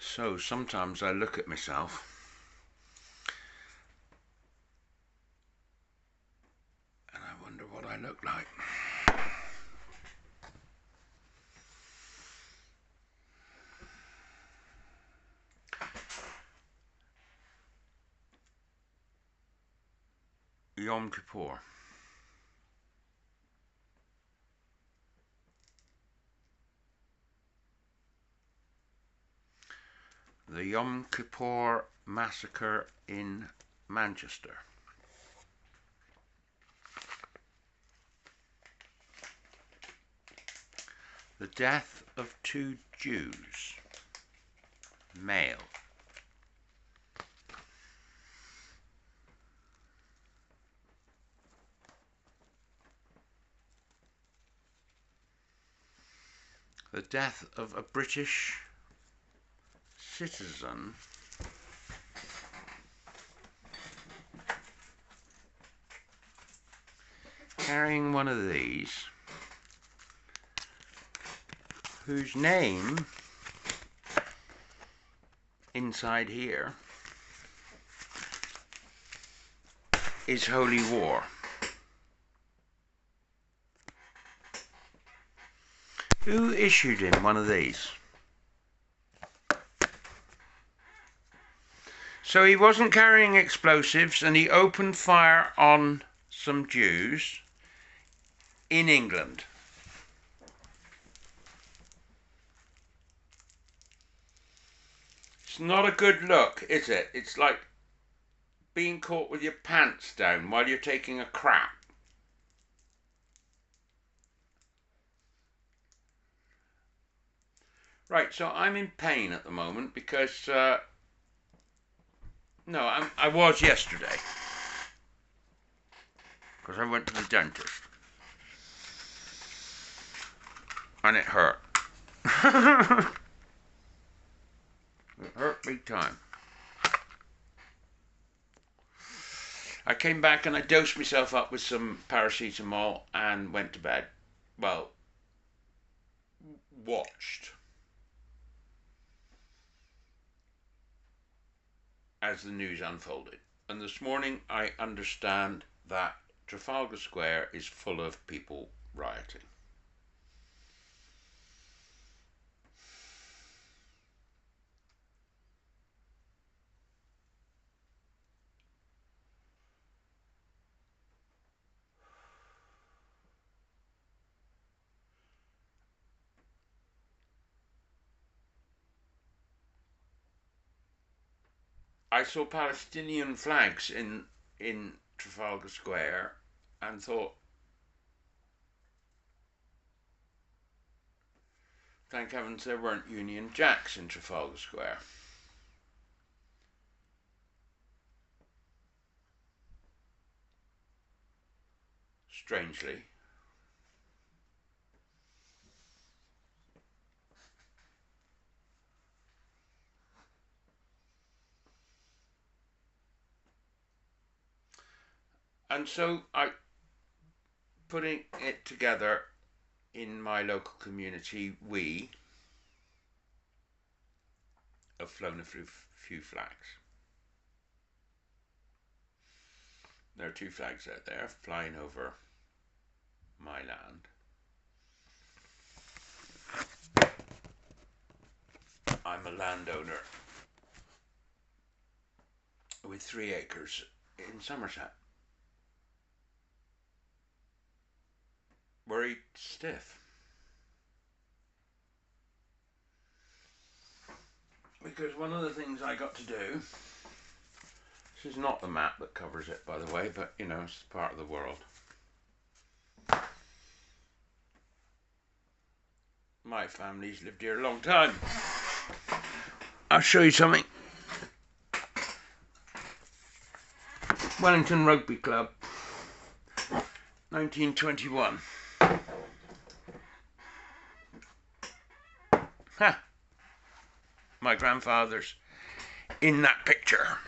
So sometimes I look at myself and I wonder what I look like. Yom Kippur. The Yom Kippur massacre in Manchester. The death of 2 Jews, male. The death of a British citizen carrying one of these, whose name inside here is Holy War. Who issued him one of these? So he wasn't carrying explosives and he opened fire on some Jews in England. It's not a good look, is it? It's like being caught with your pants down while you're taking a crap. Right, so I'm in pain at the moment because, I was yesterday. Because I went to the dentist. And it hurt. It hurt big time. I came back and I dosed myself up with some paracetamol and went to bed. Well, watched as the news unfolded. And this morning I understand that Trafalgar Square is full of people rioting. I saw Palestinian flags in Trafalgar Square and thought, thank heavens there weren't Union Jacks in Trafalgar Square. Strangely. And so I, putting it together in my local community, we have flown a few flags. There are 2 flags out there flying over my land. I'm a landowner with 3 acres in Somerset. Worried stiff. Because one of the things I got to do, this is not the map that covers it, by the way, but you know, it's part of the world. My family's lived here a long time. I'll show you something. Wellington Rugby Club, 1921. Ha! My grandfather's in that picture.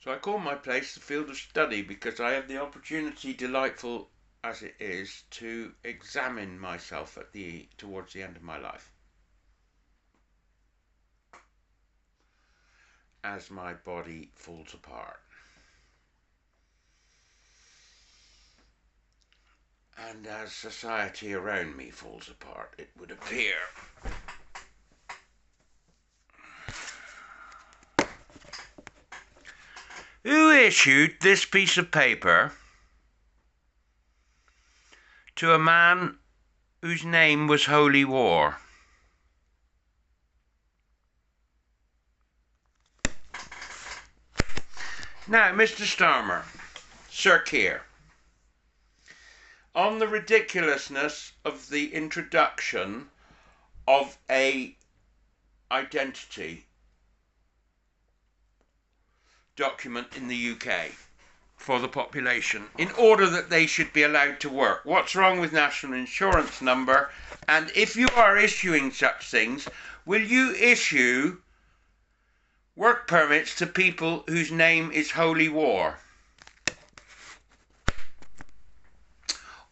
So I call my place the field of study because I have the opportunity, delightful as it is, to examine myself towards the end of my life, as my body falls apart. And as society around me falls apart, it would appear. Who issued this piece of paper to a man whose name was Holy War? Now, Mr. Starmer, Sir Keir, on the ridiculousness of the introduction of a identity document in the UK for the population in order that they should be allowed to work. What's wrong with national insurance number? And if you are issuing such things, will you issue work permits to people whose name is Holy War?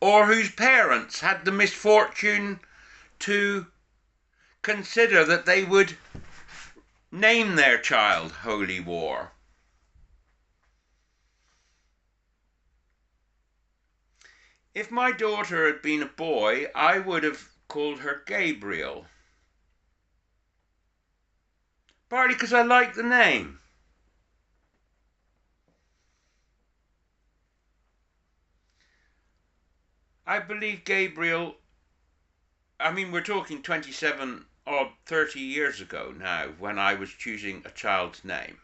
Or whose parents had the misfortune to consider that they would name their child Holy War? If my daughter had been a boy, I would have called her Gabriel. Partly because I like the name. I believe Gabriel, I mean, we're talking 27 or 30 years ago now, when I was choosing a child's name.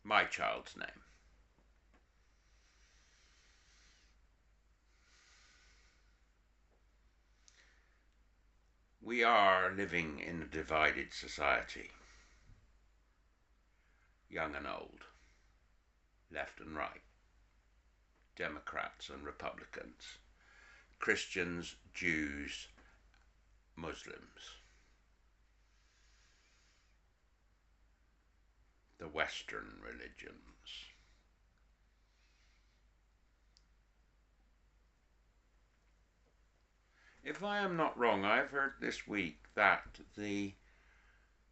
My child's name. We are living in a divided society. Young and old. Left and right. Democrats and Republicans. Christians, Jews, Muslims. The Western religions. If I am not wrong, I've heard this week that the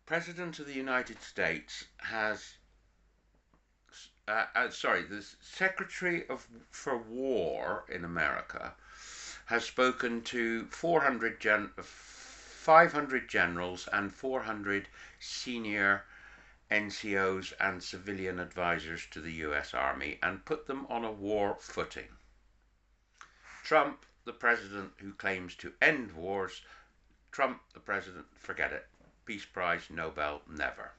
President of the United States has, the Secretary for War in America has spoken to 500 generals and 400 senior NCOs and civilian advisors to the US Army and put them on a war footing. Trump, the president who claims to end wars, Trump, the president, forget it. Peace Prize, Nobel, never.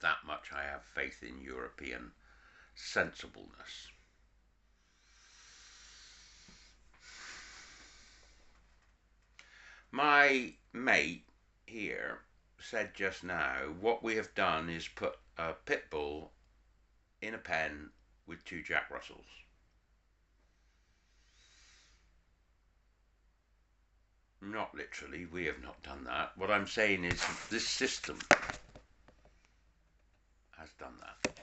That much I have faith in European sensibleness. My mate here said just now, what we have done is put a pit bull in a pen with 2 Jack Russells. Not literally, we have not done that. What I'm saying is this system has done that.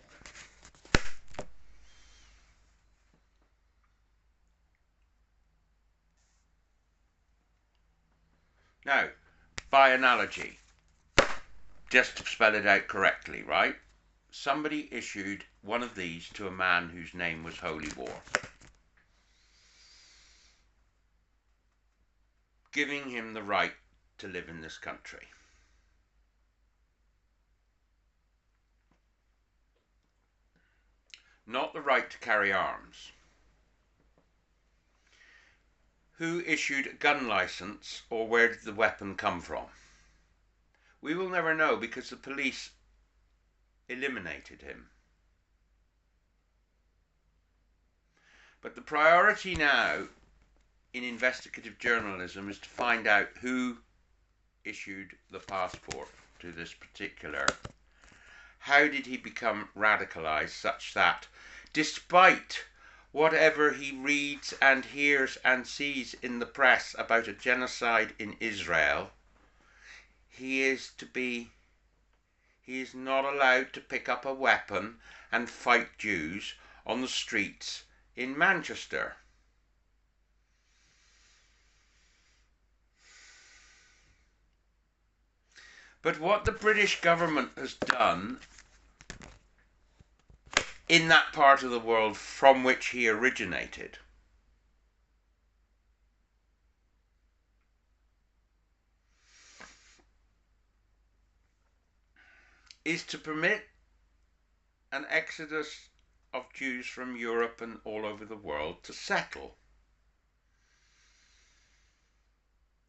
Now, by analogy, just to spell it out correctly, right? Somebody issued one of these to a man whose name was Holy War, giving him the right to live in this country. Not the right to carry arms. Who issued a gun license, or where did the weapon come from? We will never know because the police eliminated him. But the priority now in investigative journalism is to find out who issued the passport to this particular. How did he become radicalized such that, despite whatever he reads and hears and sees in the press about a genocide in Israel, he is not allowed to pick up a weapon and fight Jews on the streets in Manchester. But what the British government has done in that part of the world from which he originated is to permit an exodus of Jews from Europe and all over the world to settle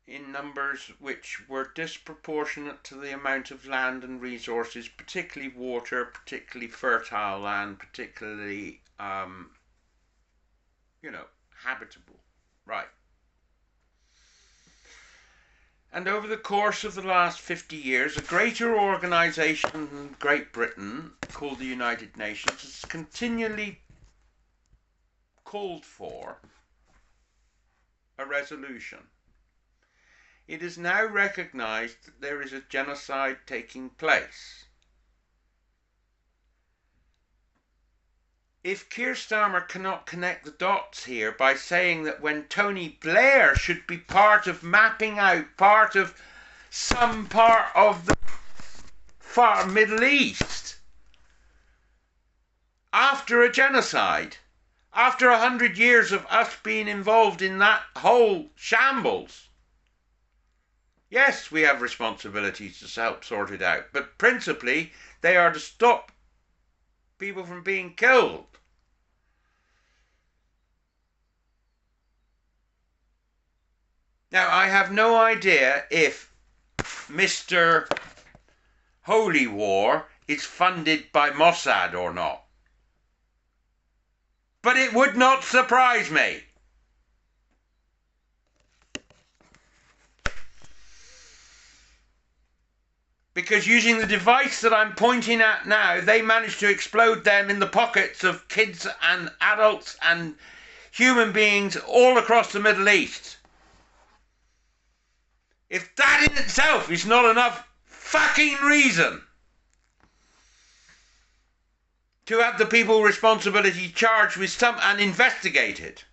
in numbers which were disproportionate to the amount of land and resources, particularly water, particularly fertile land, particularly, habitable. Right. And over the course of the last 50 years, a greater organisation than Great Britain, called the United Nations, has continually called for a resolution. It is now recognised that there is a genocide taking place. If Keir Starmer cannot connect the dots here by saying that when Tony Blair should be part of mapping out some part of the far Middle East after a genocide, after 100 years of us being involved in that whole shambles, yes, we have responsibilities to help sort it out, but principally they are to stop people from being killed. Now, I have no idea if Mr. Holy War is funded by Mossad or not, but it would not surprise me. Because using the device that I'm pointing at now, they managed to explode them in the pockets of kids and adults and human beings all across the Middle East. If that in itself is not enough fucking reason to have the people responsibility charged with some and investigated.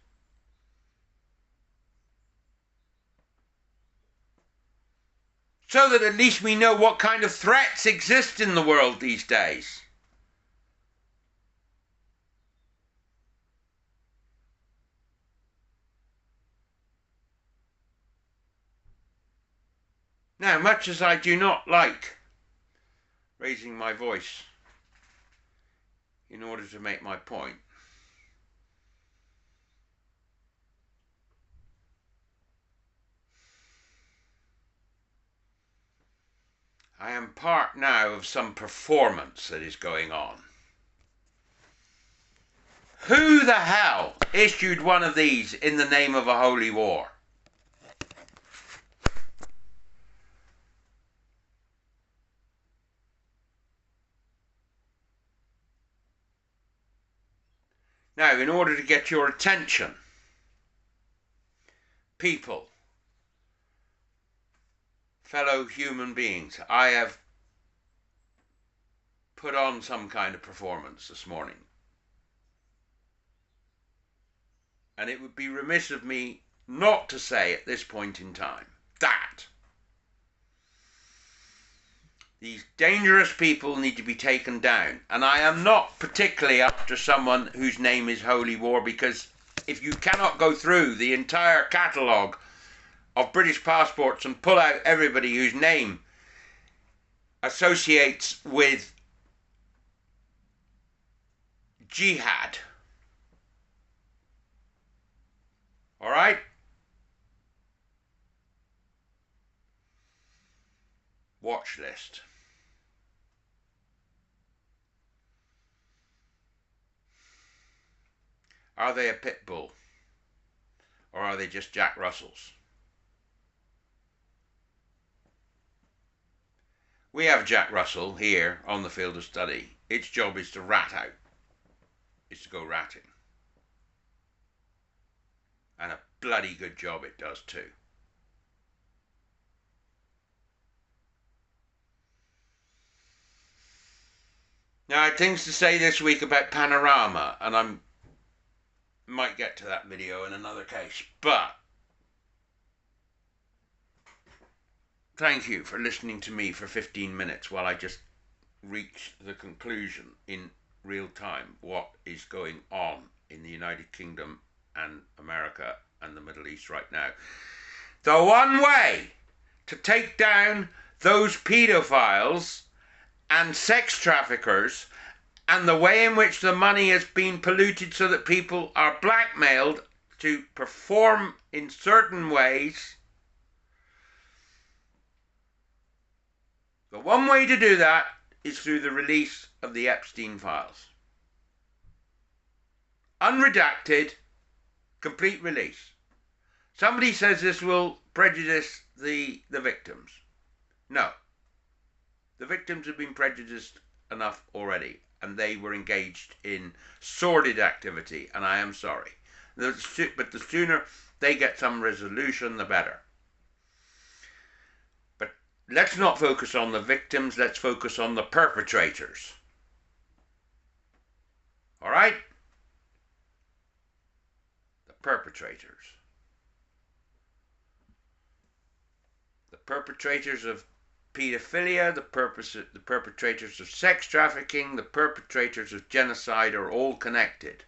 So that at least we know what kind of threats exist in the world these days. Now, much as I do not like raising my voice in order to make my point, I am part now of some performance that is going on. Who the hell issued one of these in the name of a holy war? Now, in order to get your attention, people, fellow human beings, I have put on some kind of performance this morning. And it would be remiss of me not to say at this point in time that these dangerous people need to be taken down. And I am not particularly after someone whose name is Holy War, because if you cannot go through the entire catalogue of British passports and pull out everybody whose name associates with jihad, all right? Watch list. Are they a pit bull? Or are they just Jack Russells? We have Jack Russell here on the field of study. Its job is to rat out. Is to go ratting. And a bloody good job it does too. Now, I had things to say this week about Panorama, and I might get to that video in another case, but thank you for listening to me for 15 minutes while I just reach the conclusion in real time what is going on in the United Kingdom and America and the Middle East right now. The one way to take down those paedophiles and sex traffickers, and the way in which the money has been polluted so that people are blackmailed to perform in certain ways, the one way to do that is through the release of the Epstein files. Unredacted, complete release. Somebody says this will prejudice the victims. No. The victims have been prejudiced enough already, and they were engaged in sordid activity, and I am sorry. But the sooner they get some resolution, the better. But let's not focus on the victims, let's focus on the perpetrators. All right? The perpetrators. The perpetrators of pedophilia, the perpetrators of sex trafficking, the perpetrators of genocide are all connected.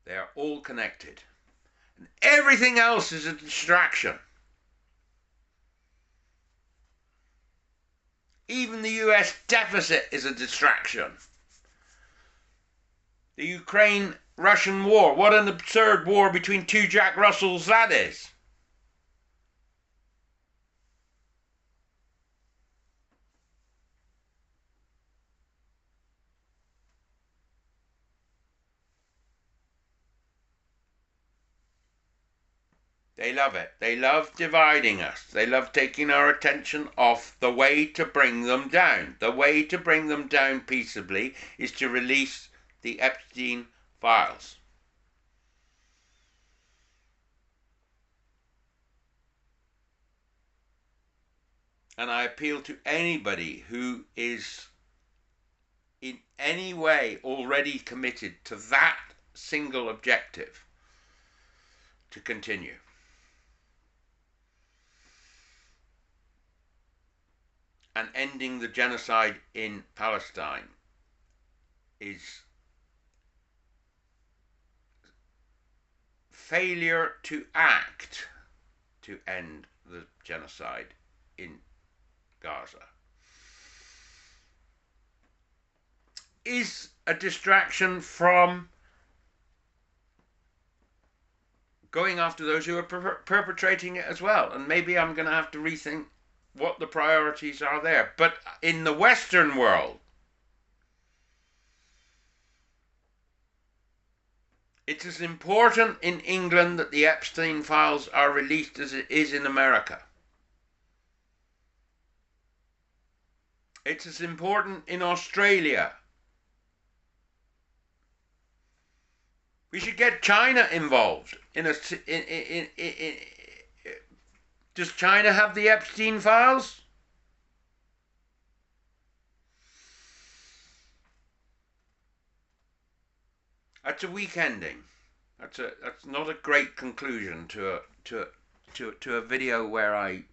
They are all connected. And everything else is a distraction. Even the US deficit is a distraction. The Ukraine-Russian war, what an absurd war between two Jack Russells that is. They love it. They love dividing us. They love taking our attention off the way to bring them down. The way to bring them down peaceably is to release the Epstein files. And I appeal to anybody who is in any way already committed to that single objective to continue. And ending the genocide in Palestine is failure to act to end the genocide in Gaza. Is a distraction from going after those who are perpetrating it as well. And maybe I'm going to have to rethink what the priorities are there. But in the Western world, it's as important in England that the Epstein files are released as it is in America. It's as important in Australia. We should get China involved. Does China have the Epstein files? That's a weak ending. That's not a great conclusion to a video where I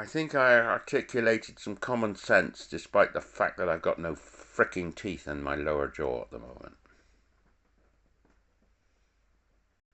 think I articulated some common sense despite the fact that I've got no fricking teeth in my lower jaw at the moment.